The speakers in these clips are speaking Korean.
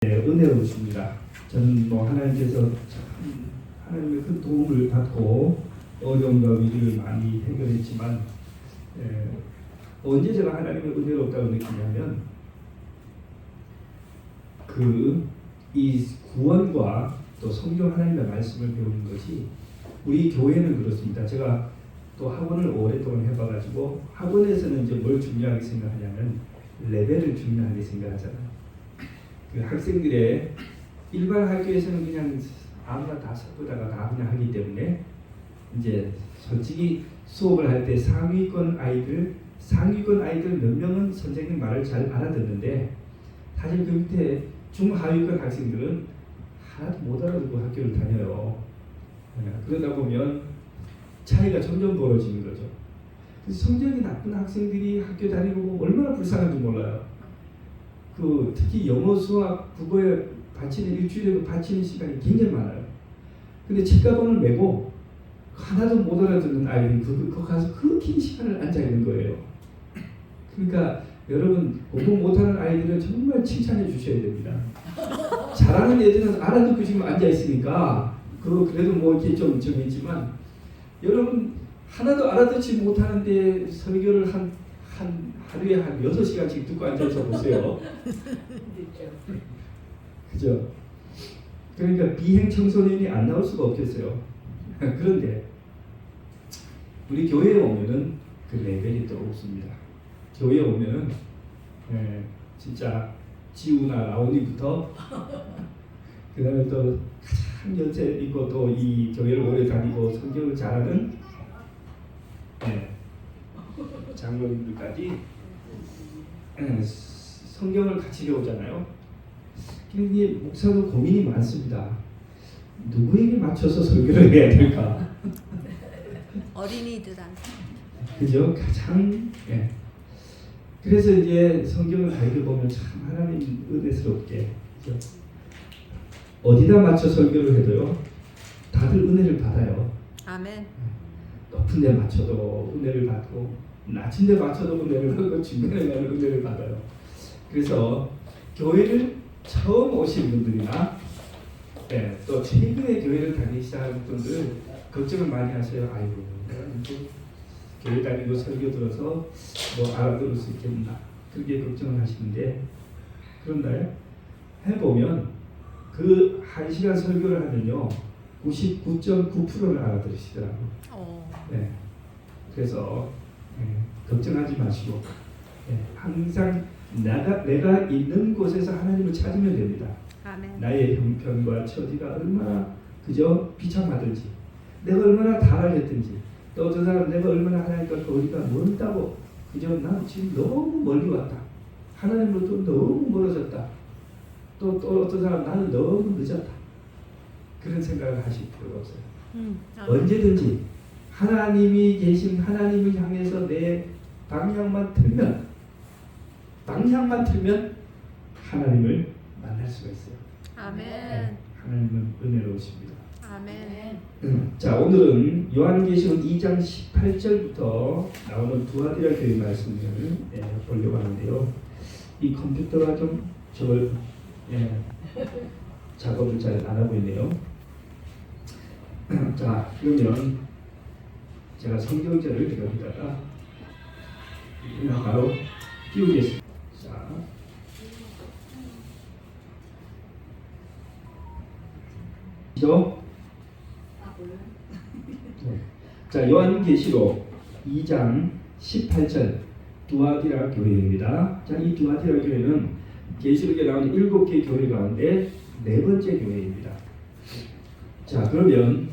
은혜로우십니다. 저는 하나님께서 참 하나님의 큰 도움을 받고 어려움과 위기를 많이 해결했지만 언제 제가 하나님의 은혜로 없다고 느끼냐면 이 구원과 또 성경 하나님의 말씀을 배우는 것이 우리 교회는 그렇습니다. 제가 또 학원을 오랫동안 해봐가지고 학원에서는 이제 뭘 중요하게 생각하냐면 레벨을 중요하게 생각하잖아요. 그 학생들의 일반 학교에서는 그냥 아무나 다 섞어다가 다 그냥 하기 때문에 이제 솔직히 수업을 할 때 상위권 아이들 몇 명은 선생님 말을 잘 알아듣는데 사실 그 밑에 중하위권 학생들은 하나도 못 알아듣고 학교를 다녀요. 그러다 보면 차이가 점점 벌어지는 거죠. 성적이 나쁜 학생들이 학교 다니고 보면 얼마나 불쌍한지 몰라요. 특히 영어, 수학, 국어에 바치는 일주일에 바치는 시간이 굉장히 많아요. 근데 책가방을 메고 하나도 못 알아듣는 아이들이 거 가서 그 긴 시간을 앉아 있는 거예요. 그러니까 여러분 공부 못하는 아이들은 정말 칭찬해 주셔야 됩니다. 잘하는 애들은 알아듣고 지금 앉아 있으니까 그래도 이렇게 좀 정했지만 여러분 하나도 알아듣지 못하는데 설교를 하루에 한 6시간씩 듣고 앉아서 보세요. 그죠? 그러니까 비행 청소년이 안 나올 수가 없겠어요. 그런데 우리 교회에 오면은 그 레벨이 또 없습니다. 교회에 오면은 진짜 지우나 라온이부터 그 다음에 또 가장 연세 있고 또 이 교회를 오래 다니고 성경을 잘하는 장로님들까지 성경을 같이 배우잖아요. 이게 목사도 고민이 많습니다. 누구에게 맞춰서 설교를 해야 될까? 어린이들한테. 그죠? 가장 그래서 이제 성경을 읽어보면 참 하나님 은혜스럽게 그죠? 어디다 맞춰 설교를 해도요 다들 은혜를 받아요. 아멘. 높은 데 맞춰도 은혜를 받고 낮은 데 맞춰도 은혜를 받고 중간에 가면 은혜를 받아요. 그래서 교회를 처음 오신 분들이나 또 최근에 교회를 다니기 시작한 분들 걱정을 많이 하세요. 아이고 교회 다니고 설교 들어서 알아들을 수 있겠나 그렇게 걱정을 하시는데 그런가요? 해보면 그 1시간 설교를 하면요 99.9%를 알아들으시더라고요. 그래서 걱정하지 마시고 항상 내가 있는 곳에서 하나님을 찾으면 됩니다. 아멘. 나의 형편과 처지가 얼마나 그저 비참하든지 내가 얼마나 타락했든지 또 어떤 사람 내가 얼마나 하나님과 거리가 멀다고 그저 난 지금 너무 멀리 왔다. 하나님으로부터 너무 멀어졌다. 또 어떤 사람 나는 너무 늦었다. 그런 생각을 하실 필요가 없어요. 언제든지 하나님이 계신 하나님을 향해서 내 방향만 틀면 하나님을 만날 수가 있어요. 아멘. 하나님은 은혜로우십니다. 아멘. 자, 오늘은 요한계시록 2장 18절부터 나오는 두아디라 교회 말씀을 보려고 하는데요. 이 컴퓨터가 좀 저걸 작업을 잘 안 하고 있네요. 자, 그러면 제가 성경절을 여기다가 바로 띄우겠습니다. 자, 요한계시록 2장 18절 두아디라 교회입니다. 자, 이 두아디라 교회는 계시록에 나오는 7개 교회 가운데 4번째 교회입니다. 자, 그러면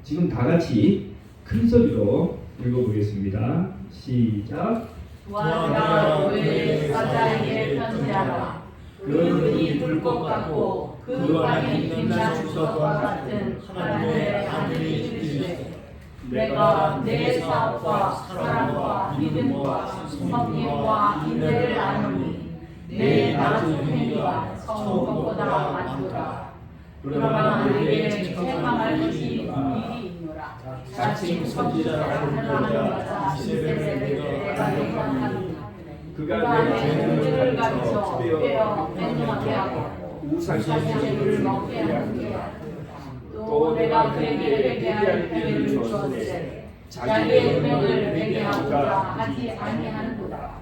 지금 다 같이 큰 소리로 읽어보겠습니다. 시작. 두아디라 교회의 사자에게 편지하라. 그 눈이 불꽃 같고 그 안에 있는 주석과 같은 하나님의 아들이 주시되 내가 내 사업과 사랑과 믿음과 성령과 인내를 아노니 내 낮은 행위가 성공보다 많도다. 그러나 내게 책망할 것이 일이 있노라. 자칭 선지자라는 여자 이세벨에게 내가 예언하노니 그가 내 죄를 가르쳐 빼어 행동하게 하고 우상제물을 먹게 하게 또 내가 그에게 회개할 기회를 주었으되 자기의 운명을 회개하고자 하지 아니하는도다.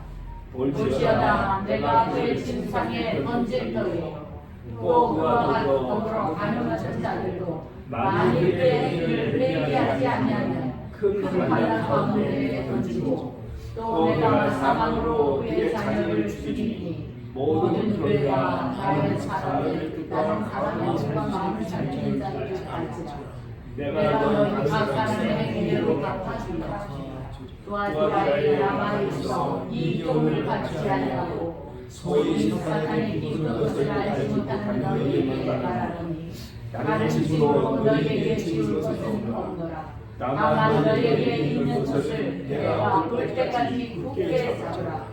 볼지어다 내가 그의 침상에 얹을 터이요 또 그와 더불어 가늠하던 자들도 만일 그의 일을 회개하지 아니하면 큰 바다 가운데에 던지고 또 내가 사망으로 그의 자녀를 죽이니 모든 교회가 나의 사람을 다른 사람의 죽과 마음을 살리는 자를 알지라. 내가 너희 각 사람의 행위로 갚아주리라. 두아디라에 남아있어 이 교훈을 받지 아니하고 소위 사탄이 이끄는 것을 알지 못하는 너희에게 말하노니 다른 집으로 너희에게 지울 것은 없노라. 다만 너희에게 있는 것을 내가 볼 때까지 굳게 잡으라.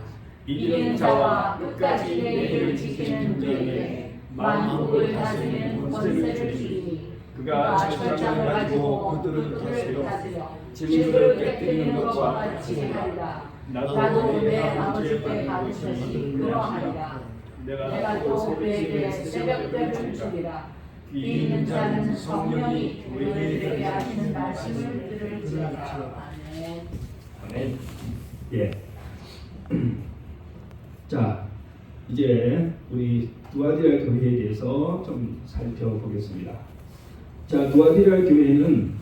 이기는 자와 끝까지 내 일을 지키는 그에게 만국을 다스리는 권세를 주리니 그가 철장을 가지고 그들을 다스려 질을 깨뜨리는 것과 같이 하리라. 나도 내 아버지께 가르쳤으니 그러하리라. 내가 또 그에게 새벽별을 주리라. 귀 있는 자는 성령이 교회들에게 하시는 말씀을 들을지어다. 아멘. 아멘. 예. 자, 이제 우리 두아디라 교회에 대해서 좀 살펴보겠습니다. 자, 두아디라 교회는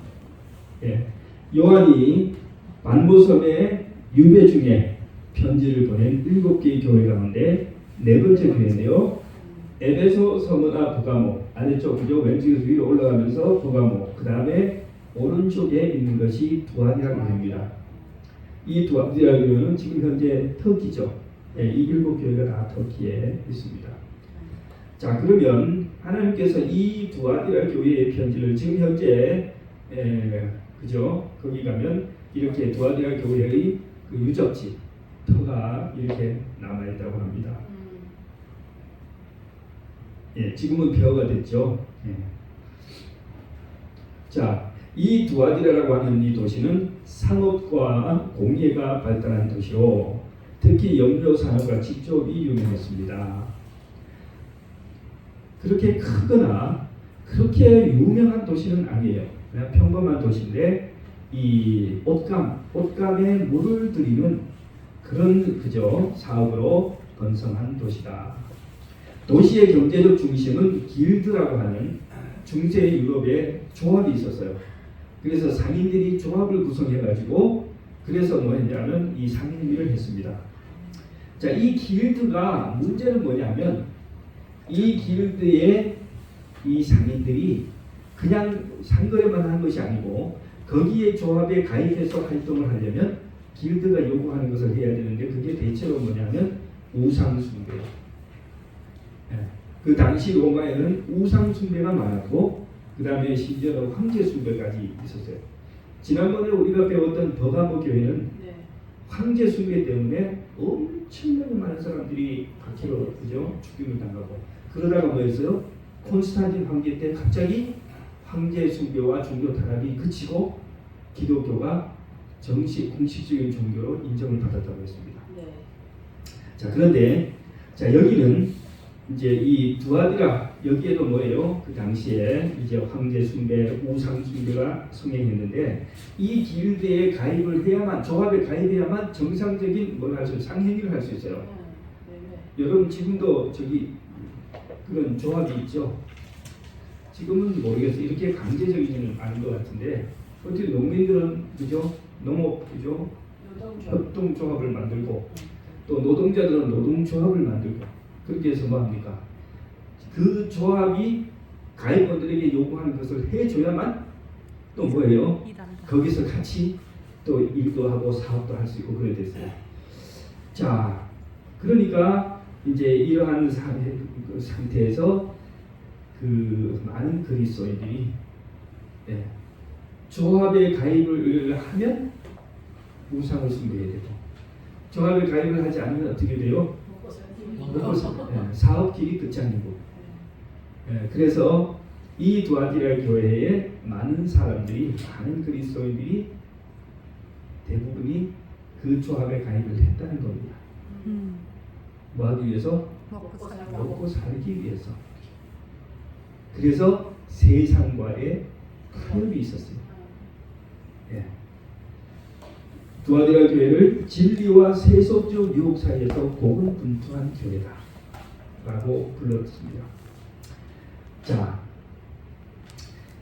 요한이 반모섬의 유배 중에 편지를 보낸 7개의 교회 가운데 네 번째 교회인데요. 에베소, 서머나, 버가모 아래쪽 그죠? 왼쪽에서 위로 올라가면서 버가모 그 다음에 오른쪽에 있는 것이 두아디라 교회입니다. 이 두아디라 교회는 지금 현재 터키죠. 이 7교회가 다 터키에 있습니다. 자, 그러면 하나님께서 이 두아디라 교회의 편지를 지금 현재 그죠? 거기 가면 이렇게 두아디라 교회의 그 유적지 터가 이렇게 남아 있다고 합니다. 예, 지금은 폐허가 됐죠. 예. 자, 이 두아디라라고 하는 이 도시는 상업과 공예가 발달한 도시로 특히 염료 산업과 직접이 유명했습니다. 그렇게 크거나 그렇게 유명한 도시는 아니에요. 그냥 평범한 도시인데 이 옷감에 물을 들이는 그런 그저 사업으로 번성한 도시다. 도시의 경제적 중심은 길드라고 하는 중세 유럽의 조합이 있었어요. 그래서 상인들이 조합을 구성해가지고 그래서 뭐 했냐면 이 상인일을 했습니다. 자, 이 길드가 문제는 뭐냐면 이 길드의 이 상인들이 그냥 상거래만 한 것이 아니고 거기에 조합에 가입해서 활동을 하려면 길드가 요구하는 것을 해야 되는데 그게 대체로 뭐냐면 우상숭배. 그 당시 로마에는 우상숭배가 많았고 그 다음에 심지어는 황제숭배까지 있었어요. 지난번에 우리가 배웠던 버가모 교회는 황제숭배 때문에 엄청나게 많은 사람들이 박해로 그죠? 죽임을 당하고 그러다가 뭐였어요? 콘스탄틴 황제 때 갑자기 황제 숭배와 종교 탄압이 그치고 기독교가 공식적인 종교로 인정을 받았다고 했습니다. 자, 그런데 자, 여기는 이제 이 두아디라 여기에도 뭐예요? 그 당시에 이제 황제 숭배, 우상 숭배가 성행했는데 이 길드에 가입을 해야만 조합에 가입해야만 정상적인 뭘 할 수 상행위를 할 수 있어요. 여러분 지금도 저기 그런 조합이 있죠. 지금은 모르겠어요. 이렇게 강제적이지는 않은 것 같은데 어떻게 농민들은 그죠? 농업 그죠? 협동조합을 만들고 또 노동자들은 노동조합을 만들고 그렇게 해서 뭐합니까? 그 조합이 가입원들에게 요구하는 것을 해줘야만 또 뭐예요? 거기서 같이 또 일도 하고 사업도 할 수 있고 그래 됐어요. 자, 그러니까 이제 이러한 상태에서 그 많은 그리스도인들이 조합에 가입을 하면 우상을 숭배해야 되고 조합에 가입을 하지 않으면 어떻게 돼요? 사업길이 끝장이고 그래서 이 두아디라 교회에 많은 사람들이 많은 그리스도인들이 대부분이 그 조합에 가입을 했다는 겁니다. 뭐 하기 위해서? 먹고 살기 위해서. 그래서 세상과의 타협이 있었어요. 예. 두아디라 교회를 진리와 세속적 유혹 사이에서 고군분투한 교회다라고 불렀습니다. 자,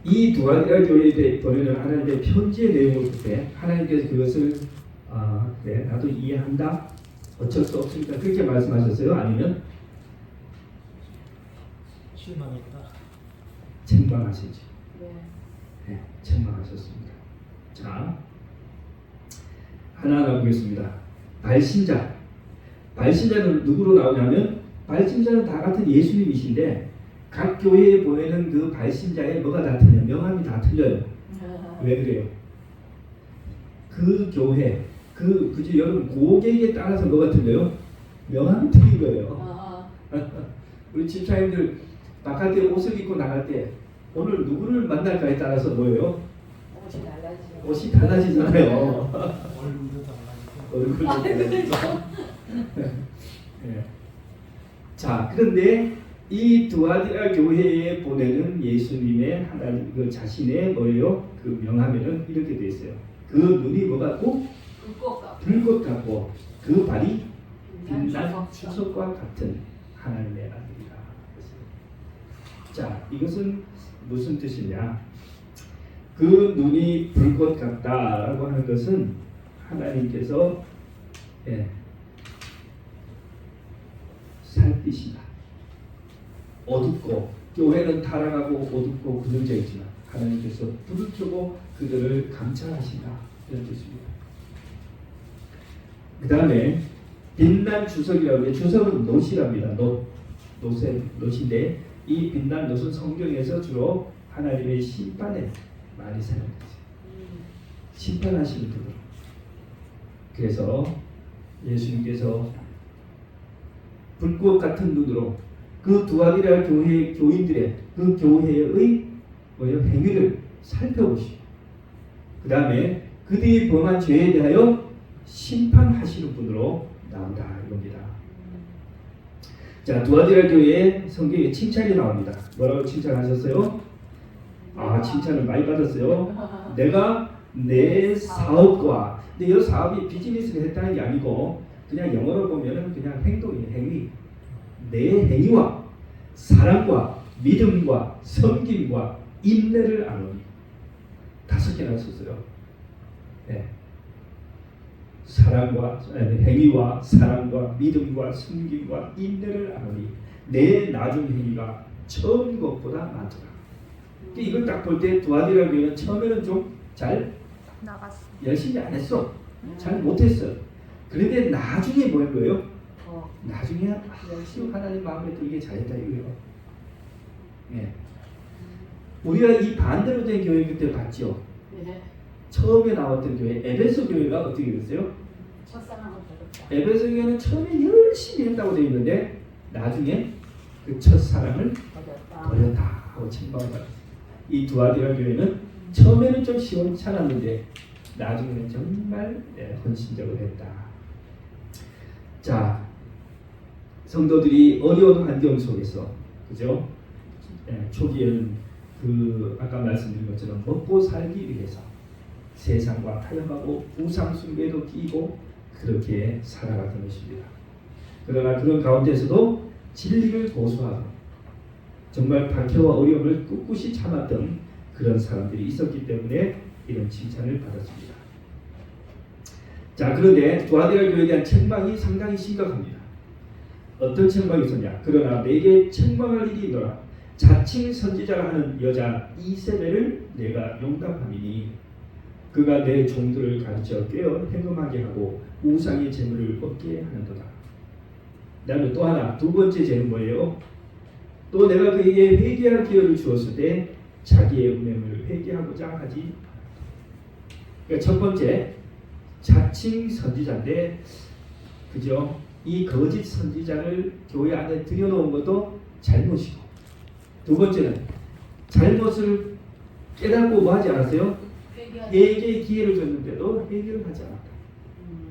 이 두아디라 교회에 대해 보면은 하나님의 편지의 내용을 볼 때 하나님께서 그것을 그래 나도 이해한다, 어쩔 수 없으니까 그렇게 말씀하셨어요? 아니면 실망했다. 책망하시지? 네. 네, 책망하셨습니다. 자, 하나 보겠습니다. 발신자. 발신자는 누구로 나오냐면 발신자는 다 같은 예수님이신데 각 교회에 보내는 그 발신자의 뭐가 다 틀려? 명함이 다 틀려요. 왜 그래요? 그 교회, 그죠? 여러분 고객에 따라서 뭐가 틀려요? 명함이 틀린 거예요. 우리 집사님들 바깥에 옷을 입고 나갈 때 오늘 누구를 만날까에 따라서 뭐예요? 옷이 달라지죠. 옷이 달라지잖아요. 얼굴도 달라지고. 얼굴도 달라지죠. 예. 자, 그런데 이 두아디라 교회에 보내는 예수님의 하나님 그 자신의 뭐예요? 그 명함에는 이렇게 돼 있어요. 그 눈이 뭐 같고 불꽃 같고 그 발이 빛난 추석과 같은 하나님의 아들이다. 자, 이것은 무슨 뜻이냐? 그 눈이 불꽃 같다라고 하는 것은 하나님께서 살피신다. 어둡고 교회는 타락하고 어둡고 그늘져 있지만 하나님께서 불을 켜고 그들을 감찰하신다. 이런 뜻입니다. 그 다음에 빛난 주석이라고 해요. 주석은 놋이랍니다. 놋인데 이 빛난 놋은 성경에서 주로 하나님의 심판에 많이 사용됐어요. 심판하시는 분으로. 그래서 예수님께서 불꽃 같은 눈으로 그 두아디라 교회 교인들의 그 교회의 행위를 살펴보시고 그 다음에 그들이 범한 죄에 대하여 심판하시는 분으로 나온다 이겁니다. 자, 두아디라 교회에 성경에 칭찬이 나옵니다. 뭐라고 칭찬하셨어요? 칭찬을 많이 받았어요. 내가 내 사업과 근데 이 사업이 비즈니스를 했다는 게 아니고 그냥 영어로 보면은 그냥 행동이에요. 행위. 내 행위와 사랑과 믿음과 섬김과 인내를 아노니 5개나 썼어요. 네. 행위와 사랑과 믿음과 섬김과 인내를 아노니 내 나중 행위가 처음 것보다 많더라. 이걸 딱 볼 때 두아디라 교회는 처음에는 좀 잘 나갔어. 열심히 안 했어. 잘 못했어요. 그런데 나중에 뭐인 거예요? 나중에 열심히 하나님 마음에 들게 잘했다 이거예요. 예. 우리가 이 반대로 된 교회 그때 봤죠. 네. 처음에 나왔던 교회 에베소 교회가 어떻게 됐어요? 첫사랑을 버렸다. 에베소 교회는 처음에 열심히 했다고 되어 있는데 나중에 그 첫사랑을 버렸다 하고 책망을 받았어요. 이 두아디라 교회는 처음에는 좀 시원찮았는데 나중에는 정말 헌신적으로 했다. 자, 성도들이 어려운 환경 속에서 그죠? 초기에는 그 아까 말씀드린 것처럼 먹고 살기 위해서 세상과 타협하고 우상 숭배도 끼고 그렇게 살아갔던 것입니다. 그러나 그런 가운데서도 진리를 고수하고 정말 박해와 어려움을 꿋꿋이 참았던 그런 사람들이 있었기 때문에 이런 칭찬을 받았습니다. 자, 그런데 두아디라 교회에 대한 책망이 상당히 심각합니다. 어떤 책망이 있었냐? 그러나 내게 책망할 일이 있노라. 자칭 선지자라 하는 여자 이세벨을 내가 용납함이니 그가 내 종들을 가르쳐 꿰어 행음하게 하고 우상의 재물을 얻게 하는도다. 그다음에 또 하나, 두 번째 죄는 뭐예요? 또 내가 그에게 회개할 기회를 주었을 때 자기의 음행을 회개하고자 하지. 그러니까 첫 번째 자칭 선지자인데 그죠? 이 거짓 선지자를 교회 안에 들여놓은 것도 잘못이고 두 번째는 잘못을 깨닫고 뭐 하지 않았어요? 회개의 기회를 줬는데도 회개를 하지 않았다.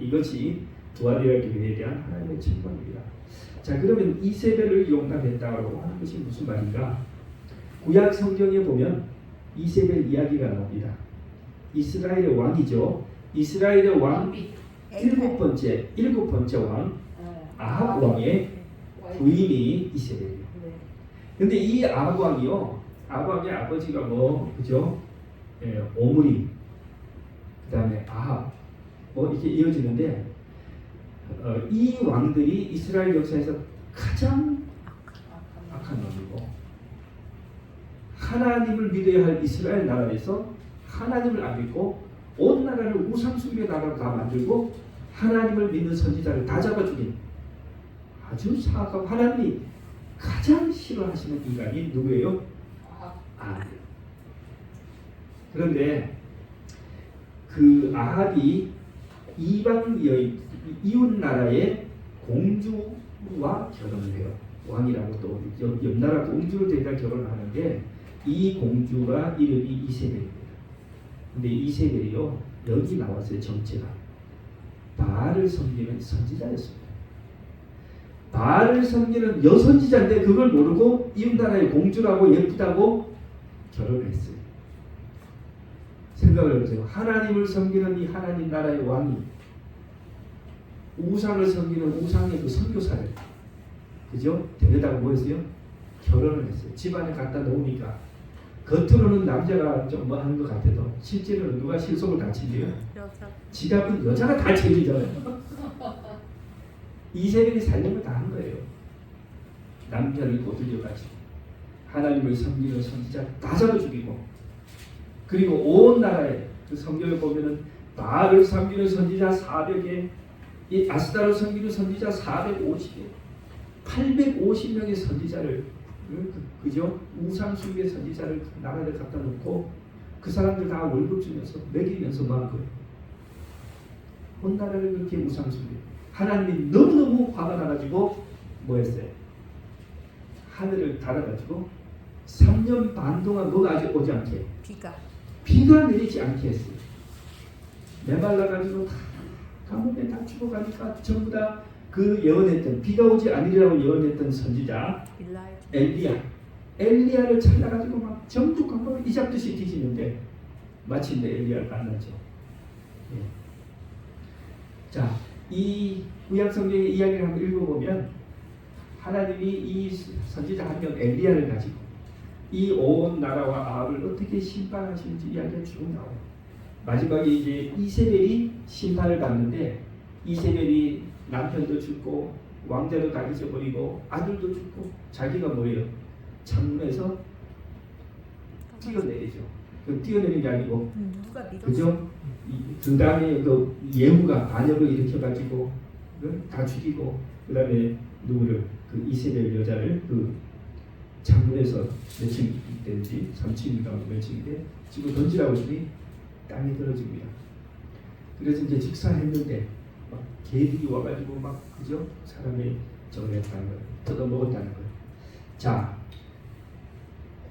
이것이 두아디라 교회에 대한 하나님의 책망입니다. 자, 그러면 이세벨을 용납했다고 하는 것이 무슨 말인가? 구약 성경에 보면 이세벨 이야기가 나옵니다. 이스라엘의 왕이죠. 이스라엘의 왕 일곱 번째 왕 아합 왕의 부인이 이세벨이에요. 근데 이 아합 왕이요, 아합 왕의 아버지가 뭐 그죠? 오므리, 그다음에 아합, 뭐 이렇게 이어지는데 이 왕들이 이스라엘 역사에서 가장 악한 왕이고 하나님을 믿어야 할 이스라엘 나라에서 하나님을 안 믿고 온 나라를 우상숭배 나라로 다 만들고 하나님을 믿는 선지자를 다 잡아 죽인 아주 사악하고 하나님이 가장 싫어하시는 인간이 누구예요? 아합이에요. 그런데 그 아합이 이방 여인 이웃 나라의 공주와 결혼을 해요. 왕이라고 또 옆나라 공주를 데리다 결혼을 하는데 이 공주가 이름이 이세벨입니다. 근데 이세벨이요 여기 나왔어요. 정체가 바알을 섬기는 선지자였습니다. 바알을 섬기는 여선지자인데 그걸 모르고 이웃 나라의 공주라고 예쁘다고 결혼을 했어요. 생각을 해보세요. 하나님을 섬기는 이 하나님 나라의 왕이 우상을 섬기는 우상의 그 선교사를 그죠? 데려다가 뭐 했어요? 결혼을 했어요. 집안에 갖다 놓으니까 겉으로는 남자가 좀 뭐 하는 것 같아도 실제로는 누가 실속을 다 챙겨요? 여자. 지갑은 여자가 다 챙기잖아요. 이세벨이 살림을 다 한 거예요. 남편을 꼬들려가지고 하나님을 섬기는 선지자 다 잡아 죽이고 그리고 온 나라에 그 성경을 보면은 바알을 섬기는 선지자 400에 이 아스타를 섬기는 선지자 450에 850명의 선지자를 그죠? 우상 숭배 선지자를 나라에 갖다 놓고 그 사람들 다 월급 주면서 먹이면서 뭐 한 거예요. 온 나라를 그렇게 우상 숭배. 하나님이 너무너무 화가 나가지고 뭐 했어요? 하늘을 닫아가지고 3년 반 동안 뭐가 아직 오지 않게 비가 내리지 않게 했어요. 메말라가지고 다 가뭄에 다 죽어가니까 전부 다 그 예언했던 비가 오지 않으리라고 예언했던 선지자 엘리야를 찾아가지고 막 전부 강박을 이잡듯이 뒤지는데 마침내 엘리야를 만났죠. 예. 자, 이 구약 성경의 이야기를 한번 읽어보면 하나님이 이 선지자 한 명 엘리야를 가지고 이 온 나라와 아합을 어떻게 심판하시는지 이야기가 쭉 나와요. 마지막에 이제 이세벨이 심판을 받는데 이세벨이 남편도 죽고 왕자도 다 잊어버리고 아들도 죽고 자기가 뭐예요? 창문에서 뛰어내리죠. 그 뛰어내리는 게 아니고 누가 믿었어? 그죠? 그 다음에 그 예후가 반역을 일으켜가지고 다 죽이고 그 다음에 누구를 그 이세벨 여자를 그 창문에서 몇 층 되는지 3층인가 몇 층인데 지금 던지라고 했더니 땅에 떨어집니다. 그래서 이제 직사했는데 막 개들이 와가지고 막 그죠? 사람의 저걸 했다는 거예요. 뜯어먹었다는 거예요. 자,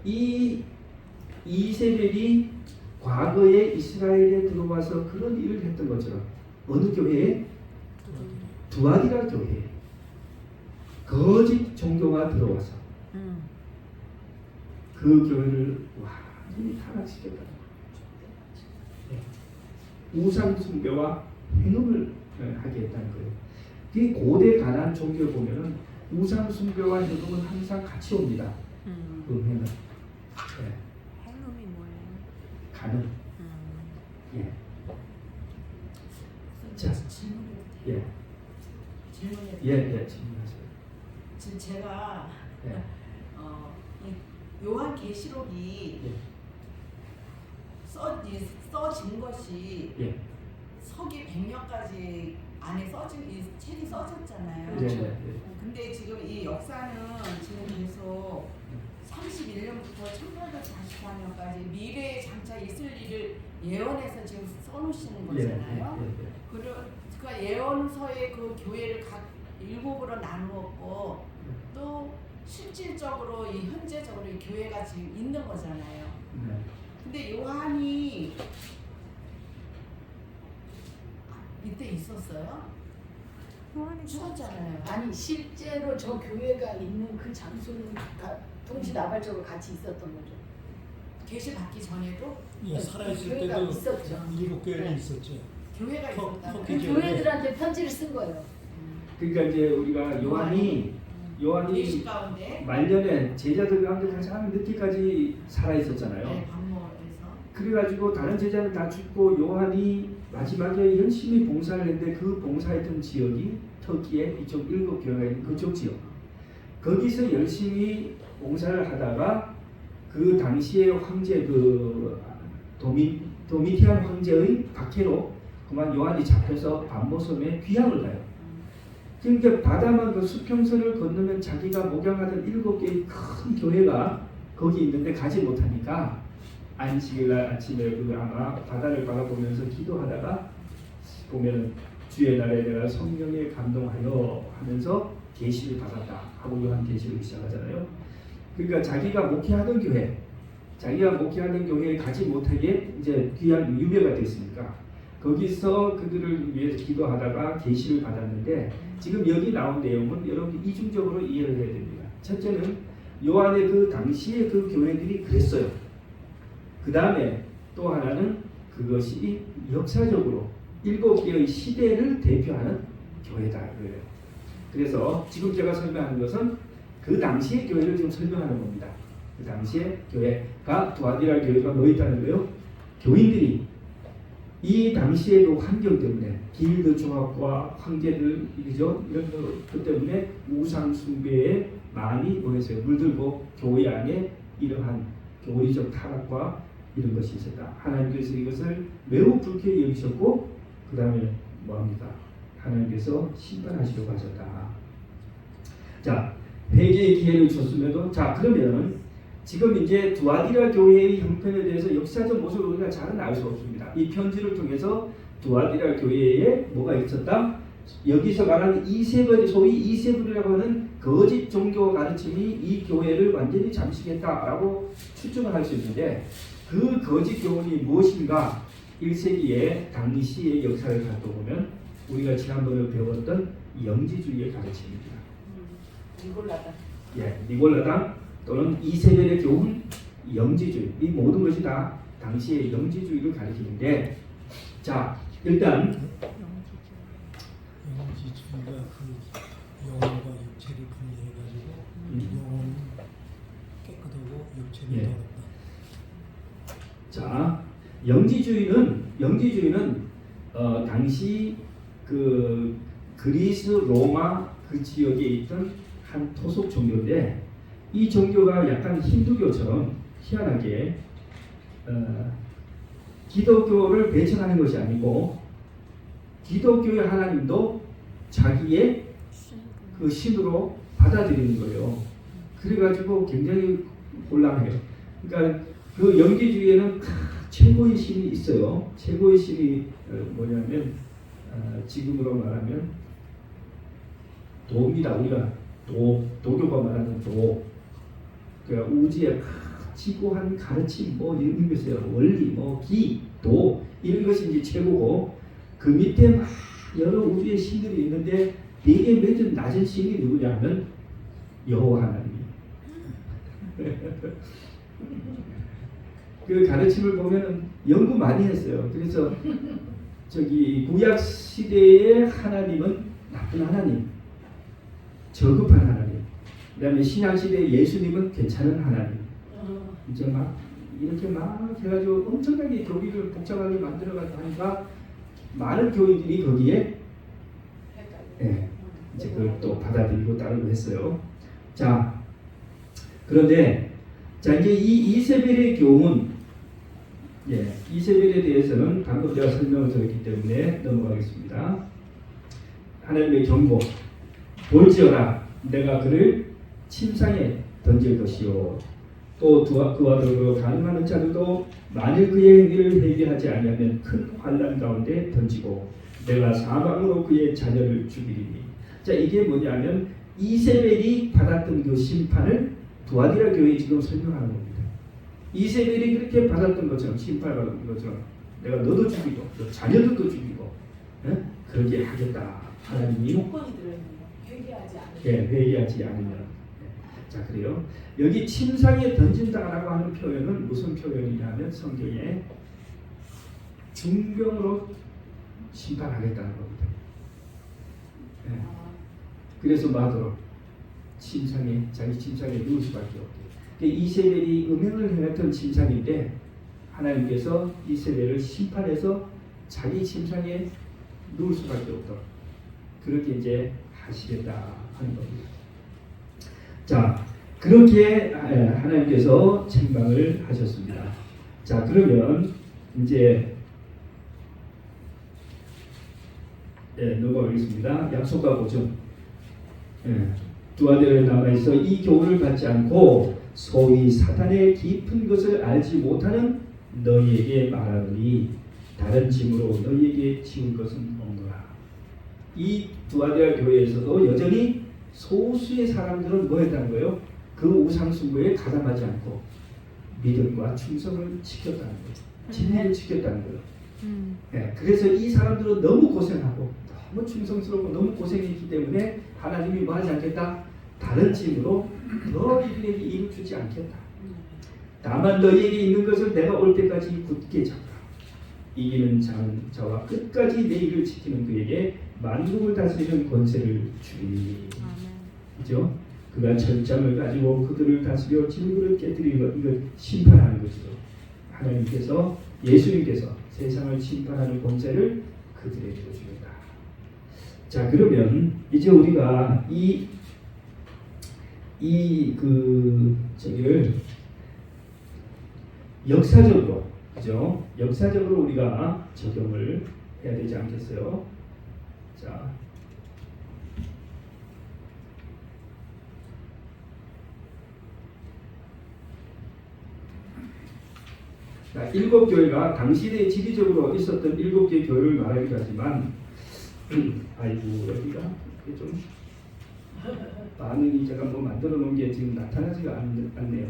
이 이세벨이 과거에 이스라엘에 들어와서 그런 일을 했던 것처럼 어느 교회에? 두아디라 교회에 거짓 종교가 들어와서 그 교회를 완전히 타락시켰다. 우상 숭배와 행음을 하게 했다는 거예요. 이 고대 가나안 종교를 보면은 우상 숭배와 행음은 항상 같이 옵니다. 행음. 네. 행음이 뭐예요? 가는. 예. 자, 예. 질문이 예, 질문하세요. 지금 제가 예. 이 요한계시록이 예. 써진 것이 예. 서기 100년까지 안에 써진 이 책이 써졌잖아요. 예. 예. 근데 지금 이 역사는 지금 계속 31년부터 1844년까지 미래에 장차 있을 일을 예언해서 지금 써놓으시는 거잖아요. 그러니까 예언서의 그 교회를 각 일곱으로 나누었고 또 실질적으로 이 현재적으로 이 교회가 지금 있는 거잖아요. 네. 근데 요한이 이때 있었어요? 요한이 죽었잖아요. 아니 실제로 저 교회가 있는 그 장소는 동시다발적으로 같이 있었던 거죠. 계시 받기 전에도 예, 살아있을 교회가 때도 있었죠. 7교회는 네. 있었죠. 교회가 터- 있었다. 터키 그 교회들한테 편지를 쓴 거예요. 그러니까 이제 우리가 요한이 계시 가운데 말년에 제자들 가운데 가장 늦게까지 살아 있었잖아요. 네, 반모에서 그래가지고 다른 제자는 다 죽고 요한이 마지막에 열심히 봉사를 했는데 그 봉사했던 지역이 터키의 이쪽 7교회가 있는 그쪽 지역. 거기서 열심히 봉사를 하다가 그 당시에 황제 그 도미티안 황제의 박해로 그만 요한이 잡혀서 반모섬에 귀향을 가요. 그러니까 바다만 그 수평선을 건너면 자기가 목양하던 7개의 큰 교회가 거기 있는데 가지 못하니까 안식일날 아침에 그 아마 바다를 바라보면서 기도하다가 보면은 주의 날에 내가 성령에 감동하여 하면서 계시를 받았다 하고 요한 계시를 시작하잖아요. 그러니까 자기가 목회하던 교회에 가지 못하게 이제 귀한 유배가 됐으니까 거기서 그들을 위해서 기도하다가 계시를 받았는데 지금 여기 나온 내용은 여러분 이중적으로 이해를 해야 됩니다. 첫째는 요한의 그 당시의 그 교회들이 그랬어요. 그 다음에 또 하나는 그것이 역사적으로 7개의 시대를 대표하는 교회다 그래요. 그래서 지금 제가 설명하는 것은 그 당시의 교회를 지금 설명하는 겁니다. 그 당시의 교회가 두아디라 교회가 뭐 있다는 거예요? 교인들이 이 당시의 그 환경 때문에 길드 조합과 황제들 이죠 이런 것 때문에 우상 숭배에 많이 뭐했어요? 물들고 교회 안에 이러한 교리적 타락과 이런 것이 있었다. 하나님께서 이것을 매우 불쾌히 여기셨고 그 다음에 뭐합니까? 하나님께서 심판하시려고 하셨다. 자, 회개의 기회를 줬음에도 자 그러면 지금 이제 두아디라 교회의 형편에 대해서 역사적 모습을 우리가 잘은 알 수 없습니다. 이 편지를 통해서 두아디라 교회에 뭐가 있었다? 여기서 말하는 이세벨, 소위 이세벨이라고 하는 거짓 종교 가르침이 이 교회를 완전히 잠식했다라고 추측을 할 수 있는데 그 거짓 교훈이 무엇인가? 1세기의 당시의 역사를 갖고 보면 우리가 지난번에 배웠던 영지주의의 가르침입니다. 니골라다. 예, 니골라당 또는 이세벨의 교훈, 영지주의 이 모든 것이 다 당시의 영지주의를 가리키는데 자 일단 영지주의가 그 영혼과 육체를 분리해가지고 영혼은 깨끗하고 육체는 예. 더럽다. 자 영지주의는 당시 그 그리스 로마 그 지역에 있던 한 토속 종교인데 이 종교가 약간 힌두교처럼 희한하게 기독교를 배척하는 것이 아니고 기독교의 하나님도 자기의 그 신으로 받아들이는 거예요. 그래가지고 굉장히 곤란해요. 그러니까 그 영지주의에는 최고의 신이 있어요. 최고의 신이 뭐냐면 지금으로 말하면 도입니다. 우리가 도교가 말하는 도. 그러니까 우주의 지고한 가르침 뭐 이런 게 있어요. 원리 뭐 기, 도 이런 것이 이제 최고고 그 밑에 막 여러 우주의 신들이 있는데 되게 맺은 낮은 신이 누구냐 하면 여호와 하나님. 그 가르침을 보면은 연구 많이 했어요. 그래서 저기 구약 시대의 하나님은 나쁜 하나님, 저급한 하나님. 그다음에 신약 시대 예수님은 괜찮은 하나님. 이제 막 이렇게 막 해가지고 엄청나게 교리를 복잡하게 만들어가지고 하니까 많은 교인들이 거기에 이제 그걸 또 받아들이고 따르고 했어요. 자, 그런데 자 이제 이 이세벨의 교훈, 이세벨에 대해서는 방금 제가 설명을 드렸기 때문에 넘어가겠습니다. 하나님의 경고, 볼지어다 내가 그를 침상에 던질 것이요. 또 그와 더불어 가늠하는 자들도 만일 그의 행위를 회개하지 아니하면 큰 환난 가운데 던지고 내가 사방으로 그의 자녀를 죽이리니. 자 이게 뭐냐면 이세벨이 받았던 그 심판을 두아디라 교회에 지금 설명하는 겁니다. 이세벨이 그렇게 받았던 것처럼 심판받은 것처럼 내가 너도 죽이고 너 자녀들도 죽이고 그렇게 하겠다. 하나님이 조건이 들어있는 거. 회개하지 않으면. 회개하지 않으면. 자, 그래요. 여기 침상에 던진다라고 하는 표현은 무슨 표현이냐면 성경에 중병으로 심판하겠다는 겁니다. 네. 그래서 마도록 자기 침상에 누울 수밖에 없게. 이세벨이 음행을 행했던 침상인데 하나님께서 이세벨을 심판해서 자기 침상에 누울 수밖에 없도록 그렇게 이제 하시겠다 하는 겁니다. 자, 그렇게 하나님께서 책망을 하셨습니다. 자, 그러면 이제 넘어가겠습니다. 약속과 보증. 두아데라에 남아있어 이 교훈을 받지 않고 소위 사탄의 깊은 것을 알지 못하는 너희에게 말하노니 다른 짐으로 너희에게 지울 것은 없노라. 이 두아데라 교회에서도 여전히 소수의 사람들은 뭐 했다는 거예요? 그 우상숭배에 가담하지 않고 믿음과 충성을 지켰다는 거예요. 진리를 지켰다는 거예요. 그래서 이 사람들은 너무 고생하고 너무 충성스럽고 너무 고생했기 때문에 하나님이 뭐 하지 않겠다? 다른 짐으로 더 이들에게 일을 주지 않겠다. 다만 너희에게 있는 것을 내가 올 때까지 굳게 잡라. 이기는 자와 끝까지 내 일을 지키는 그에게 만국을 다스리는 권세를 주리니. 그죠? 그가 철장을 가지고 그들을 다스려 질그를 깨뜨리고 이걸 심판하는 것이죠. 하나님께서 예수님께서 세상을 심판하는 권세를 그들에게 주겠다. 자, 그러면 이제 우리가 저기를 역사적으로, 그죠? 역사적으로 우리가 적용을 해야 되지 않겠어요? 자, 일곱 교회가 당시에 지리적으로 있었던 일곱 개의 교회를 말하기도 하지만, 아이고 여기가 좀 반응이 제가 뭐 만들어 놓은 게 지금 나타나지가 않네요.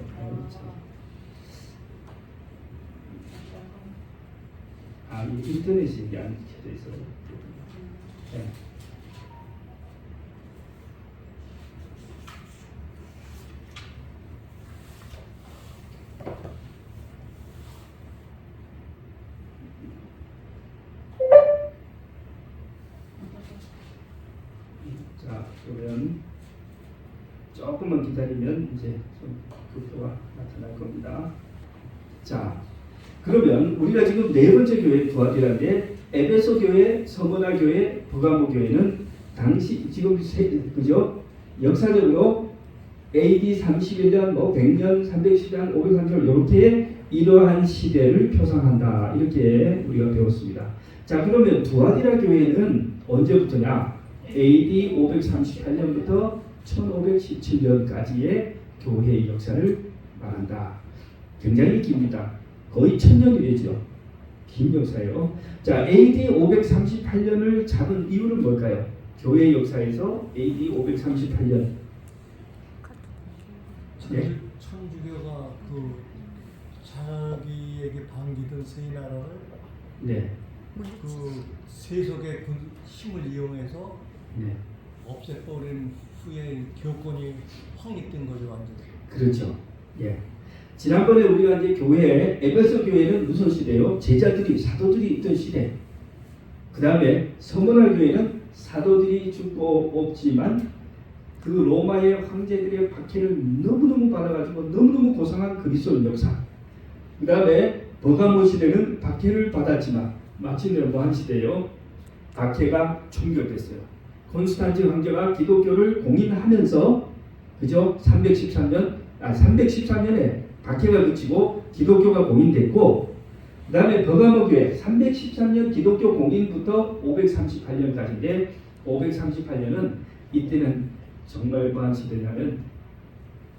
이 인터넷이 이게 안 켜져 있어요. 네. 자, 그러면 조금만 기다리면 이제 그 표가 나타날 겁니다. 자, 그러면 우리가 지금 네 번째 교회 두아디라인데 에베소 교회, 서머나 교회, 버가모 교회는 당시 지금 그죠? 역사적으로 AD 31년, 100년, 310년, 530년 이렇게 이러한 시대를 표상한다. 이렇게 우리가 배웠습니다. 자, 그러면 두아디라 교회는 언제부터냐? AD 538년부터 1517년까지의 교회의 역사를 말한다. 굉장히 깁니다. 거의 1000년이 되죠. 긴 역사예요. 자, AD 538년을 잡은 이유는 뭘까요? 교회 역사에서 AD 538년. 네? 천주교가 그 자기에게 반기던 세 나라를 네. 그 세속의 힘을 이용해서 네. 없애버린 후에 교권이 확립된 거죠, 완전. 그렇죠. 예. 지난번에 우리가 이제 교회 에베소 교회는 무슨 시대요? 제자들이 사도들이 있던 시대. 그 다음에 서머나 교회는 사도들이 죽고 없지만 그 로마의 황제들의 박해를 너무너무 받아가지고 너무너무 고상한 그리스도 역사. 그 다음에 버가모 시대는 박해를 받았지만 마침내 뭐한 시대요? 박해가 종결됐어요. 콘스탄틴 황제가 기독교를 공인하면서 그죠? 313년에 박해가 그치고 기독교가 공인됐고, 그 다음에 버가모 교회 313년 기독교 공인부터 538년까지인데 538년은 이때는 정말 뭐한 시대냐면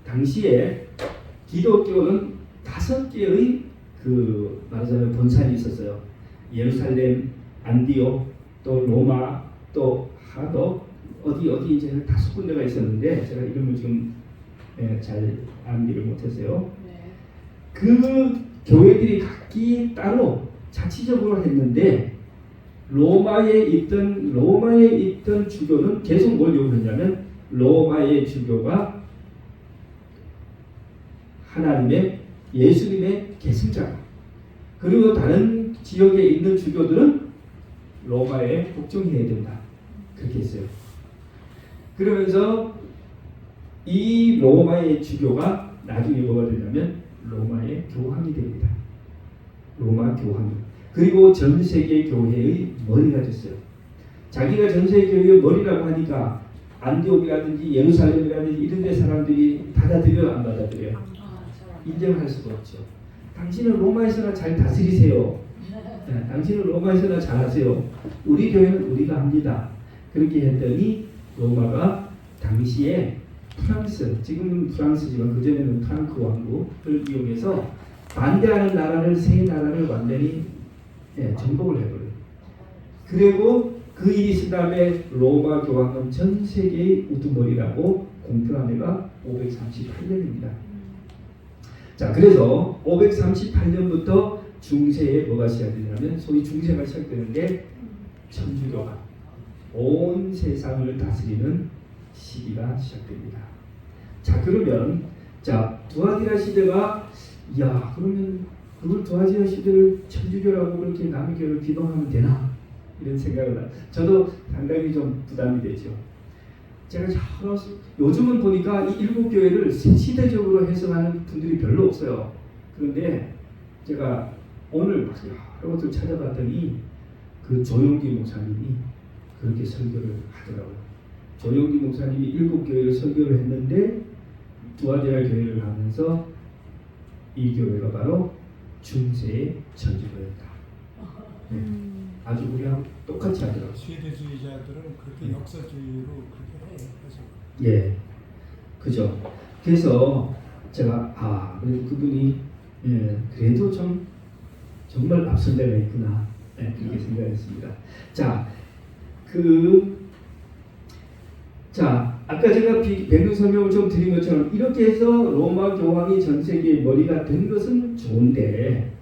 당시에 기독교는 5개의 그 말하자면 본산이 있었어요. 예루살렘, 안디옥, 또 로마, 또 하도 어디 이제 5군데가 있었는데 제가 이름을 지금 잘 암기를 못했어요. 네. 그 교회들이 각기 따로 자치적으로 했는데 로마에 있던 주교는 계속 뭘 요구했냐면 로마의 주교가 하나님의 예수님의 계승자. 그리고 다른 지역에 있는 주교들은 로마에 복종해야 된다. 그렇게 했어요. 그러면서 이 로마의 주교가 나중에 뭐가 되냐면 로마의 교황이 됩니다. 로마 교황이. 그리고 전 세계 교회의 머리가 됐어요. 자기가 전 세계 교회의 머리라고 하니까 안디옥이라든지 예루살렘이라든지 이런 데 사람들이 받아들여요, 안 받아들여요? 인정할 수가 없죠. 당신은 로마에서나 잘 다스리세요. 네, 당신은 로마에서나 잘하세요. 우리 교회는 우리가 합니다. 그렇게 했더니 로마가 당시에 프랑스, 지금은 프랑스지만 그전에는 프랑크 왕국을 이용해서 반대하는 나라를 세 나라를 완전히 정복을 해버려요. 그리고 그 일이 있은 다음에 로마 교황은 전 세계의 우두머리라고 공표한 해가 538년입니다. 자, 그래서 538년부터 중세에 뭐가 시작되냐면 소위 중세가 시작되는데 천주교가 온 세상을 다스리는 시기가 시작됩니다. 자, 그러면 두아디라 시대가 그러면 그걸 두아디라 시대를 천주교라고 그렇게 남의 교회를 비방하면 되나? 이런 생각을 저도 상당히 좀 부담이 되죠. 제가 요즘은 보니까 이 일곱 교회를 시대적으로 해석하는 분들이 별로 없어요. 그런데 제가 오늘 여러 것을 찾아봤더니 그 조용기 목사님이 그렇게 설교를 하더라고요. 조용기 목사님이 일곱 교회를 설교를 했는데 두아디라 교회를 하면서 이 교회가 바로 중세의 천주교였다. 네. 아주 우리하고 똑같이 하더라고요. 세대주의자들은 그렇게 역사주의로 그렇게 해요. 예, 그죠. 그래서 제가 그래도 그분이 그래도 좀 정말 앞선 데가 있구나 그렇게 생각했습니다. 아까 제가 배경 설명을 좀 드린 것처럼 이렇게 해서 로마 교황이 전 세계의 머리가 된 것은 좋은데,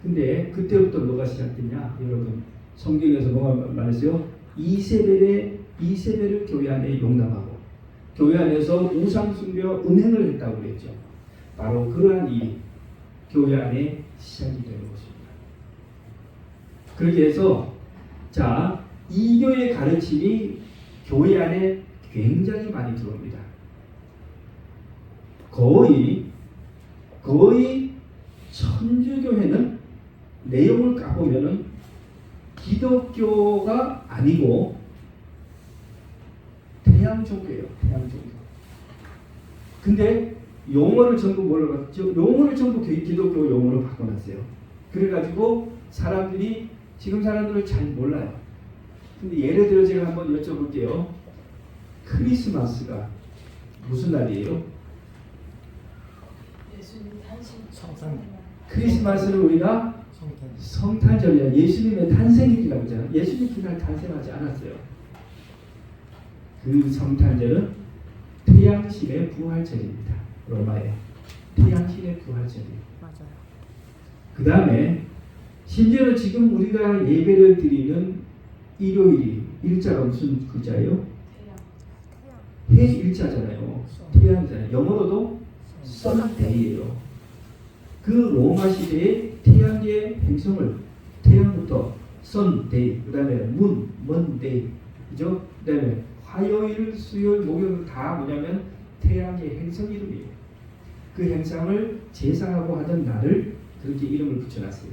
근데 그때부터 뭐가 시작됐냐, 여러분 성경에서 뭐가 말했어요? 이세벨을 교회 안에 용납하고 교회 안에서 우상 숭배와 음행을 했다고 그랬죠. 바로 그러한 일이 교회 안에 시작이 되는 것입니다. 그렇게 해서 이교의 가르침이 교회 안에 굉장히 많이 들어옵니다. 거의 천주교회는 내용을 까보면은 기독교가 아니고 태양종교예요. 태양종교. 근데 용어를 전부 뭘로 바꿨죠? 용어를 전부 기독교 용어로 바꿔놨어요. 그래가지고 지금 사람들은 잘 몰라요. 근데 예를 들어 제가 한번 여쭤볼게요. 크리스마스가 무슨 날이에요? 예수님 탄생. 성탄. 크리스마스는 우리가 성탄절이야. 예수님의 탄생일이라고 하잖아요. 예수님 그날 탄생하지 않았어요. 그 성탄절은 태양신의 부활절입니다. 로마에 태양신의 부활절이에요. 맞아요. 그 다음에 심지어는 지금 우리가 예배를 드리는 일요일이 일자가 무슨 글자예요? 해 일자잖아요. 태양이잖아요. 영어로도 선데이예요. 그 로마 시대의 태양의 행성을 태양부터 선데이, 그 다음에 먼데이, 그죠? 그 다음에 화요일, 수요일, 목요일 다 뭐냐면 태양의 행성 이름이에요. 그 행성을 제사하고 하던 날을 그렇게 이름을 붙여놨어요.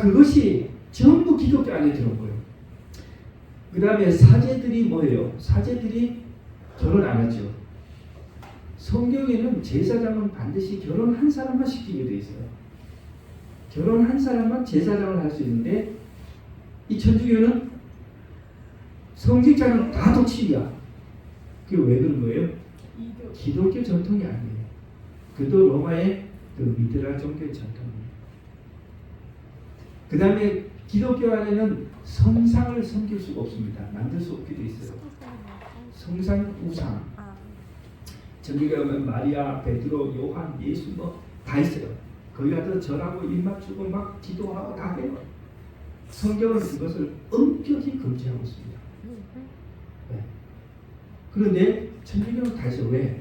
그것이 전부 기독교 안에 들어오고요. 그 다음에 사제들이 뭐예요? 사제들이 결혼 안 하죠. 성경에는 제사장은 반드시 결혼한 사람만 시키게 돼 있어요. 결혼한 사람만 제사장을 할 수 있는데 이 천주교는 성직자는 다 독실이야. 그게 왜 그런 거예요? 기독교 전통이 아니에요. 그도 로마의 그 미드랄 종교의 전통이에요. 그 다음에 기독교 안에는 성상을 섬길 수가 없습니다. 만들 수 없게 돼 있어요. 성상, 우상. 천주교에 가면 마리아, 베드로, 요한, 예수 다 있어요. 거기 가서 절하고 입 맞추고 막 기도하고 다 해요. 성경은 그것을 엄격히 금지하고 있습니다. 네. 그런데 천주교는 다시 왜?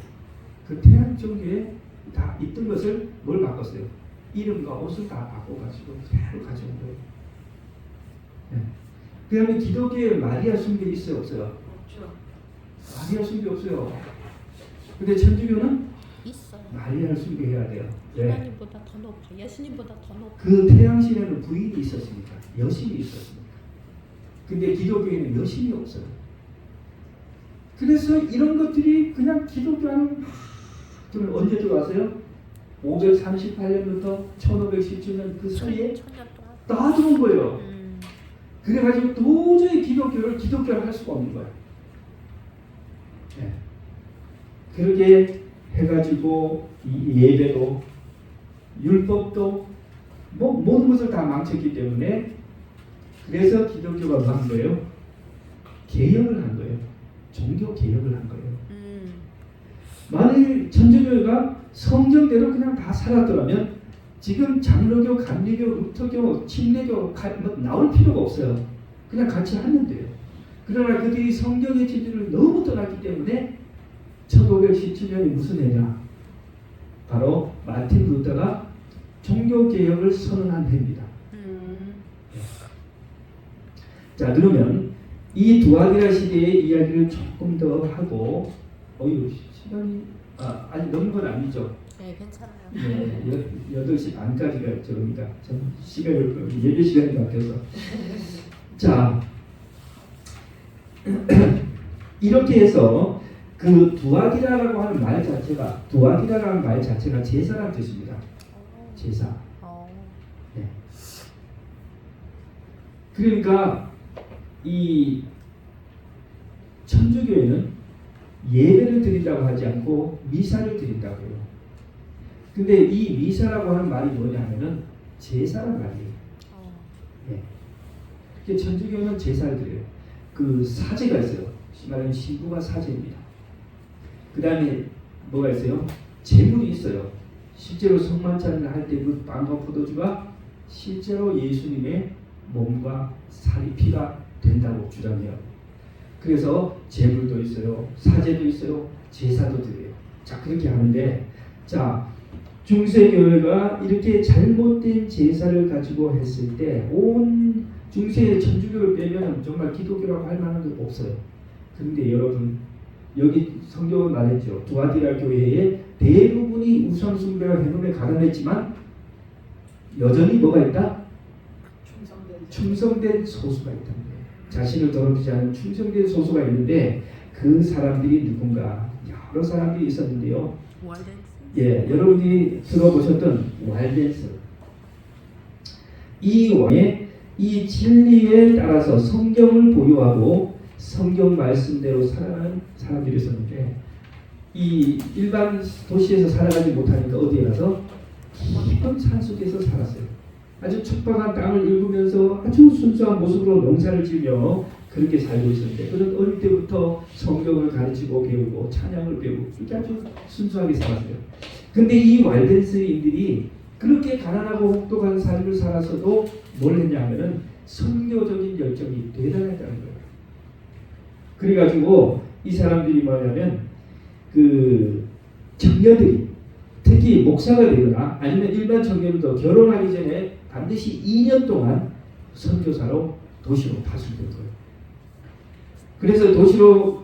그 태양 종교의 다 있던 것을 뭘 바꿨어요? 이름과 옷을 다 바꿔가지고 그대로 가져온 거예요. 네. 그 다음에 기독교에 마리아 숭배 있어요? 없어요? 없죠. 마리아 숭배 없어요. 근데 천주교는 있어요. 마리아를 숭배해야 돼요. 왜? 하나님보다 더 높아. 예수님보다 더 높아. 그 태양신에는 부인이 있었으니까, 여신이 있었으니까. 근데 기독교에는 여신이 없어요. 그래서 이런 것들이 그냥 기독교는 언제 들어왔어요? 538년부터 1517년 그 사이에 천년 동안. 다 들어온 거예요. 그래가지고 도저히 기독교를 할 수가 없는 거예요. 네. 그렇게 해가지고 이 예배도 율법도 뭐 모든 것을 다 망쳤기 때문에 그래서 기독교가 뭐 한 거예요? 개혁을 한 거예요. 종교 개혁을 한 거예요. 만일 천주교가 성경대로 그냥 다 살았더라면 지금 장로교, 감리교, 루터교, 침례교 뭐 나올 필요가 없어요. 그냥 같이 하면 돼요. 그러나 그들이 성경의 진리를 너무 떠났기 때문에 1517년이 무슨 해냐? 바로 마틴 루터가 종교개혁을 선언한 해입니다. 자, 그러면 이 두아디라 시대의 이야기를 조금 더 하고 시간이 아직 넘은 건 아니죠? 네, 괜찮아요. 네, 8시 반까지가 저겁니다. 전 시간을 예배 시간이 바뀌어서 자 이렇게 해서 그 두아디라라고 하는 말 자체가 두아디라라는 말 자체가 제사라는 뜻입니다. 제사. 네. 그러니까 이 천주교에는 예배를 드린다고 하지 않고 미사를 드린다고 해요. 근데 이 미사라고 하는 말이 뭐냐면은 제사란 말이에요. 네. 그게 천주교는 제사를 드려요. 그 사제가 있어요. 말하면 신부가 사제입니다. 그 다음에 뭐가 있어요? 제물이 있어요. 실제로 성만찬을 할 때 그 빵과 포도주가 실제로 예수님의 몸과 살이 피가 된다고 주장해요. 그래서 제물도 있어요. 사제도 있어요. 제사도 드려요. 자, 그렇게 하는데 자, 중세교회가 이렇게 잘못된 제사를 가지고 했을 때 온 중세 천주교를 빼면 정말 기독교라고 할 만한 게 없어요. 그런데 여러분 여기 성경은 말했죠. 두아디라 교회의 대부분이 우상 숭배와 해놈에 가담했지만 여전히 뭐가 있다? 충성된 소수가 있다는 거예요. 자신을 더럽히지 않은 충성된 소수가 있는데 그 사람들이 누군가 여러 사람들이 있었는데요. 예, 여러분이 들어보셨던 왈덴스 이 진리에 따라서 성경을 보유하고 성경 말씀대로 살아가는 사람들이 있었는데 이 일반 도시에서 살아가지 못하니까 어디에 가서 깊은 산속에서 살았어요. 아주 척박한 땅을 읽으면서 아주 순수한 모습으로 농사를 지으며 그렇게 살고 있었는데 그는 어릴 때부터 성경을 가르치고 배우고 찬양을 배우고 이렇게 아주 순수하게 살았어요. 근데 이 왈덴스인들이 그렇게 가난하고 혹독한 삶을 살아서도 뭘 했냐면은 선교적인 열정이 대단했다는 거예요. 그래가지고 이 사람들이 뭐냐면 그 청년들이 특히 목사가 되거나 아니면 일반 청년도 결혼하기 전에 반드시 2년 동안 선교사로 도시로 파송된 거예요. 그래서 도시로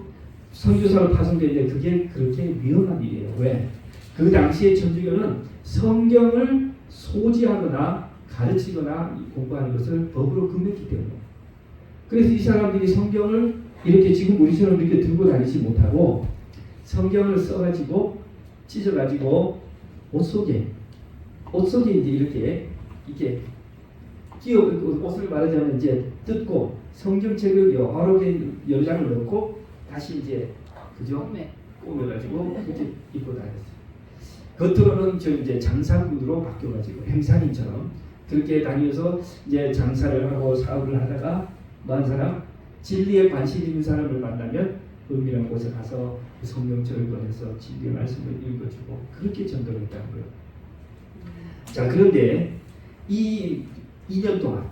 선교사로 파송되는데 그게 그렇게 위험한 일이에요. 왜? 그 당시에 천주교는 성경을 소지하거나 가르치거나 공부하는 것을 법으로 금했기 때문에 그래서 이 사람들이 성경을 이렇게 지금 우리처럼 이렇게 들고 다니지 못하고 성경을 써가지고 찢어가지고 옷 속에 이제 이렇게 끼워 옷을 말하자면 이제 뜯고 성경책을 여러 장을 넣고 다시 이제 그죠? 꾸며가지고 그렇게 입고 다녔어요. 겉으로는 저 이제 장사꾼으로 바뀌어가지고 행상인처럼 그렇게 다니면서 이제 장사를 하고 사업을 하다가 한 사람 진리에 관심 있는 사람을 만나면 은밀한 곳에 가서 그 성경책을 꺼내서 진리의 말씀을 읽어주고 그렇게 전도를 했다는 거예요. 자, 그런데 이 2년 동안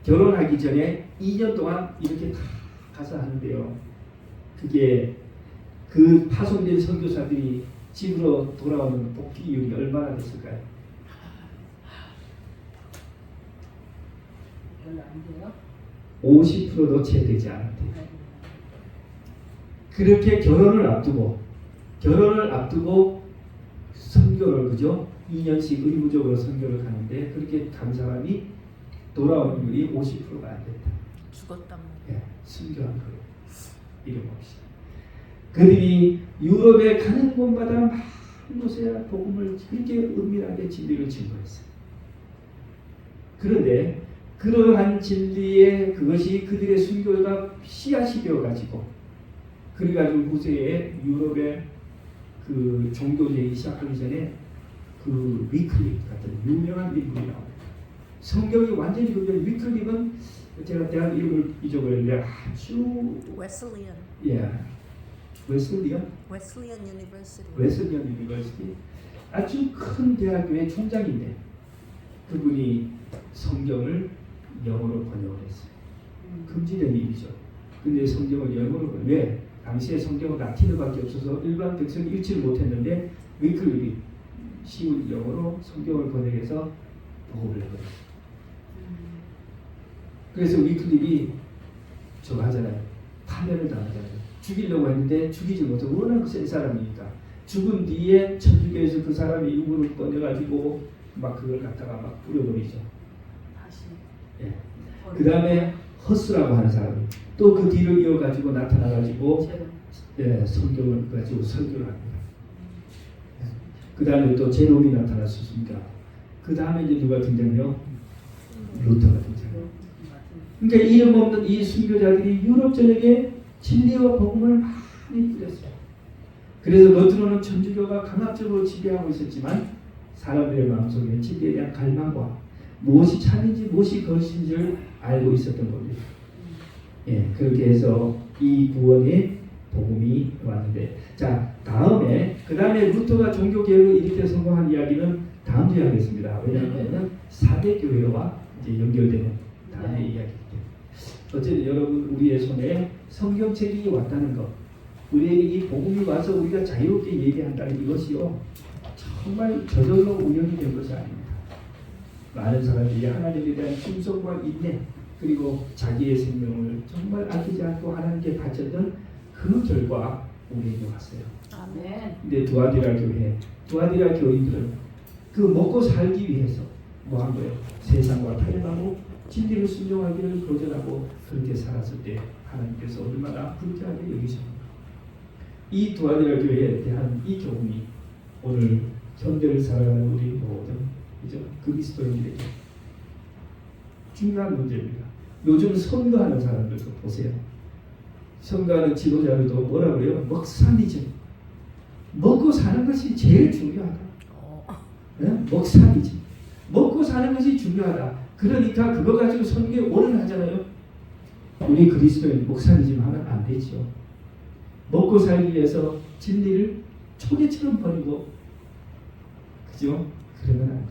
결혼하기 전에 2년 동안 이렇게 다 가서 하는데요. 그게 그 파송된 선교사들이 집으로 돌아오는 복귀율이 얼마나 됐을까요? 별로 안 돼요? 50%도 채 되지 않았대요. 그렇게 결혼을 앞두고 선교를 그죠? 2년씩 의무적으로 선교를 가는데 그렇게 간 사람이 돌아오는 율이 50%가 안 됐다. 죽었다 뭐. 예, 순교한 거예요. 잃어봅시다. 그들이 유럽에 가는 곳마다 많은 곳에 복음을 그렇게 은밀하게 진리를 증거했어요. 그런데 그러한 진리에 그것이 그들의 순교가 씨앗이 되어가지고 그래가지고 후세에 유럽의 그 종교제이 시작하기 전에 그 위클립 같은 유명한 인물이 나옵니다. 성경이 완전히 그런 위클립은 제가 대학 이름을 잊어버렸는데 아주 웨슬리언. 예 웨슬리언 유니버시티 아주 큰 대학교의 총장인데 그분이 성경을 영어로 번역을 했어요. 금지된 일이죠. 근데 성경을 영어로 왜? 당시에 성경은 라틴어밖에 없어서 일반 백성이 읽지를 못했는데 위클립이 쉬운 영어로 성경을 번역해서 보고를 해버렸어요. 그래서 위클립이 저거 하잖아요. 파면을 당하잖아요. 죽이려고 했는데 죽이지 못하고 워낙 센 사람이니까 죽은 뒤에 천주교에서 그 사람의 유물을 꺼내가지고 막 그걸 갖다가 막 뿌려버리죠. 다시. 예. 그 다음에 허스라고 하는 사람이 또 그 뒤를 이어가지고 나타나가지고 예, 성경을 가지고 설교를 합니다. 그 다음에 또 제롬이 나타났습니다. 그 다음에 이제 누가 등장해요? 루터가 등장해요. 그러니까 이름 없는 이 순교자들이 유럽 전역에 진리와 복음을 많이 뿌렸어요. 그래서 겉으로는 천주교가 강압적으로 지배하고 있었지만 사람들의 마음속에 진리에 대한 갈망과 무엇이 참인지 무엇이 거짓인지를 알고 있었던 겁니다. 예, 그렇게 해서 이 구원의 복음이 왔는데 자 다음에 그 다음에 루터가 종교개혁을 일으켜 성공한 이야기는 다음 주에 하겠습니다. 왜냐하면 4대 교회와 이제 연결되는 다음의 이야기이기 때문에 어쨌든 여러분 우리의 손에 성경책이 왔다는 것 우리에게 이 복음이 와서 우리가 자유롭게 얘기한다는 이것이요 정말 저절로 우연히 된 것이 아닙니다. 많은 사람들이 하나님에 대한 충성과 인내 그리고 자기의 생명을 정말 아끼지 않고 하나님께 바쳤던 그 결과 우리에게 왔어요. 아멘. 근데 두아디라 교인들은 그 먹고 살기 위해서 뭐 한 거예요? 세상과 타협하고 진리를 순종하기를 거절하고 그렇게 살았을 때 하나님께서 얼마나 불쾌하게 여기셨는가. 이 두아디라 교회에 대한 이 교훈이 오늘 현대를 살아가는 우리 모든 그리스도인들에게 중요한 문제입니다. 요즘 선거하는 사람들도 보세요. 선거하는 지도자들도 뭐라 그래요? 먹사니즘. 먹고 사는 것이 제일 중요하다. 네? 먹사니즘. 먹고 사는 것이 중요하다. 그러니까 그거 가지고 선거에 오를 하잖아요. 우리 그리스도인 먹사니즘 하면 안 되죠. 먹고 살기 위해서 진리를 초계처럼 버리고 그죠? 그러면 안 됩니다.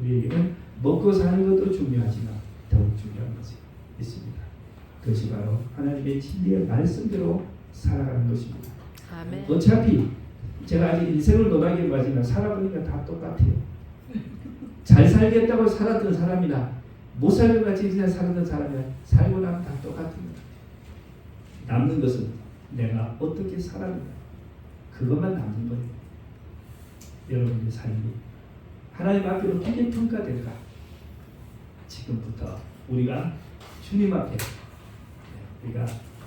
우리에게는 먹고 사는 것도 중요하지만 더욱 중요한 것이 있습니다. 그것이 바로 하나님의 진리의 말씀대로 살아가는 것입니다. 아멘. 어차피 제가 아직 인생을 논하기로 하지만 살아보니까 다 똑같아요. 잘 살겠다고 살았던 사람이나 못 살것 같이 그냥 살았던 사람이나 살고 나면 다 똑같습니다. 남는 것은 내가 어떻게 살았는가 그것만 남는 거예요. 여러분의 삶이 하나님 앞에 어떻게 평가될까? 지금부터 우리가 주님 앞에 우리가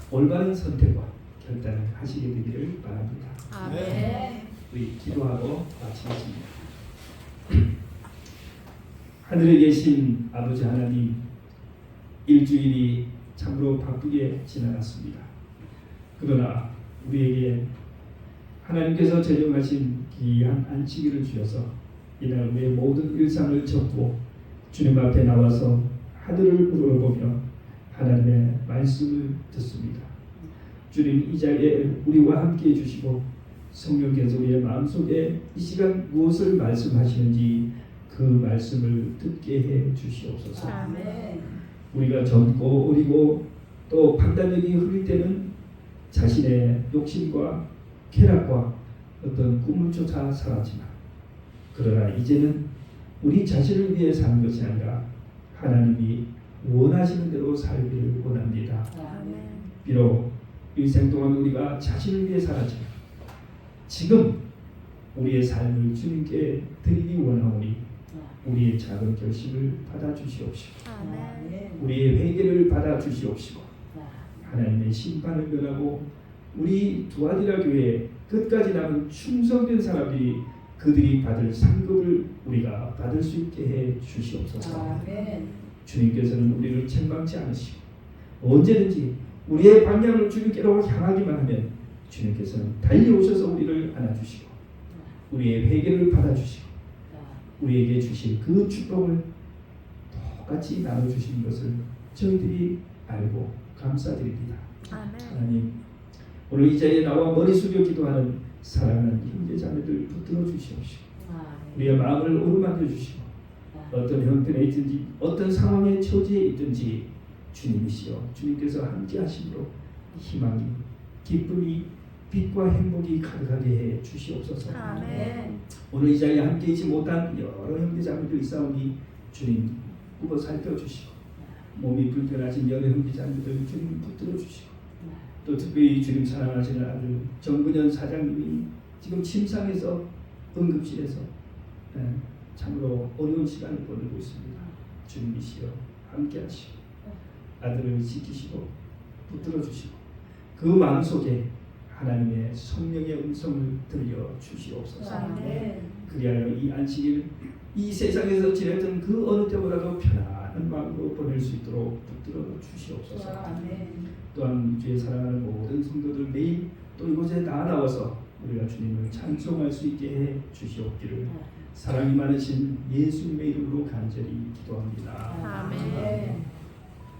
올바른 선택과 결단을 하시게 되기를 바랍니다. 아멘. 우리 기도하고 마치겠습니다. 하늘에 계신 아버지 하나님, 일주일이 참으로 바쁘게 지나갔습니다. 그러나 우리에게 하나님께서 제정하신 귀한 안식일을 주셔서 이날 우리의 모든 일상을 접고 주님 앞에 나와서 하늘을 우러보며 하나님의 말씀을 듣습니다. 주님 이 자리에 우리와 함께 해주시고 성령께서 우리의 마음속에 이 시간 무엇을 말씀하시는지 그 말씀을 듣게 해 주시옵소서. 아멘. 우리가 젊고 어리고 또 판단력이 흐릴 때는 자신의 욕심과 쾌락과 어떤 꿈을 쫓아 살았지만 그러나 이제는 우리 자신을 위해 사는 것이 아니라 하나님이 원하시는 대로 살기를 원합니다. 아멘. 비록 일생 동안 우리가 자신을 위해 살았지만 지금 우리의 삶을 주님께 드리기 원하오니 우리의 작은 결심을 받아주시옵시고 아멘. 우리의 회개를 받아주시옵시고 하나님의 심판을 면하고 우리 두아디라 교회 끝까지 남은 충성된 사람들이 그들이 받을 상급을 우리가 받을 수 있게 해 주시옵소서. 주님께서는 우리를 책망치 않으시고 언제든지 우리의 방향을 주님께로 향하기만 하면 주님께서는 달려오셔서 우리를 안아주시고 우리의 회개를 받아주시고 우리에게 주신 그 축복을 똑같이 나눠주시는 것을 저희들이 알고 감사드립니다. 아멘. 하나님, 오늘 이 자리에 나와 머리 숙여 기도하는 사랑하는 형제 자매들 붙들어 주시옵시고 우리의 마음을 어루만져 주시고 어떤 형편에 있든지 어떤 상황의 처지에 있든지 주님이시여 주님께서 함께 하심으로 희망이 기쁨이 빛과 행복이 가득하게 해 주시옵소서. 아멘. 오늘 이 자리에 함께 있지 못한 여러 형제 자매들 있사오니 주님 굽어 살펴주시고 몸이 불편하신 여러 형제 자매들 주님 붙들어 주시고 또 특별히 주님 사랑하시는 아들 정근현 사장님이 지금 침상에서 응급실에서 참으로 어려운 시간을 보내고 있습니다. 주님이시여 함께 하시고 아들을 지키시고 붙들어 주시고 그 마음속에 하나님의 성령의 음성을 들려 주시옵소서. 아멘. 그리하여 이 안식일 이 세상에서 지냈던 그 어느 때보다도 편안한 마음으로 보낼 수 있도록 붙들어 주시옵소서. 또한 주의 사랑하는 모든 성도들 매일 또 이곳에 나와서 우리가 주님을 찬송할 수 있게 해 주시옵기를 사랑이 많으신 예수님의 이름으로 간절히 기도합니다. 아멘.